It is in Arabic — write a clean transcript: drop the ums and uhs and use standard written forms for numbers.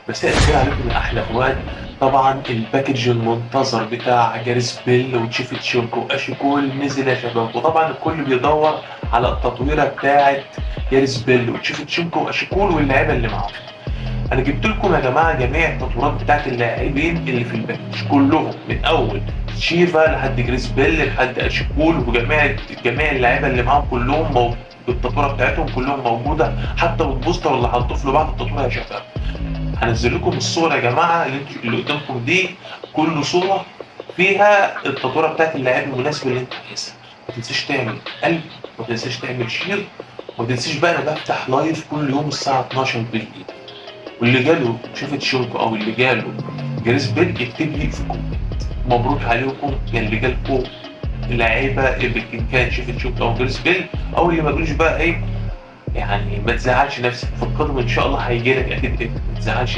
مساء الخير عليكم يا احلى اخوات. طبعا الباكج المنتظر بتاع جاريس بيل وتشيف تشينكو واشيكول نزل يا شباب، وطبعا الكل بيدور على التطويره بتاعه جاريس بيل وتشيف تشينكو واشيكول واللعيبه اللي معاهم. انا جبت لكم يا جماعه جميع التطويرات بتاعه اللاعبين اللي في الباكج كلهم، من اول شيفا لحد جريس بيل لحد اشيكول، وجميع اللعيبه اللي معاهم كلهم بالتطويره بتاعتهم كلهم موجوده، حتى بالبوستر اللي هنضيف له بعد التطوير يا شباب. هنزل لكم الصور يا جماعه اللي قدامكم دي، كل صوره فيها التطويره بتاعت اللاعب المناسب اللي انت عايزها. ما تنساش تعمل قلب، ما تنساش تعمل شير، وما تنساش بقى انا بفتح لايف كل يوم الساعه 12 بالليل، واللي جاله شافت شيركو او اللي جاله جريس بيل يكتب لي في الكومنت مبروك عليكم يا اللي جالكم اللعيبه اللي كان شافت شيركو او جريس بيل، او اللي ما جالوش بقى ايه يعني ما تزعلش نفسك، في القادم ان شاء الله هيجي لك اكيد، ما تزعلش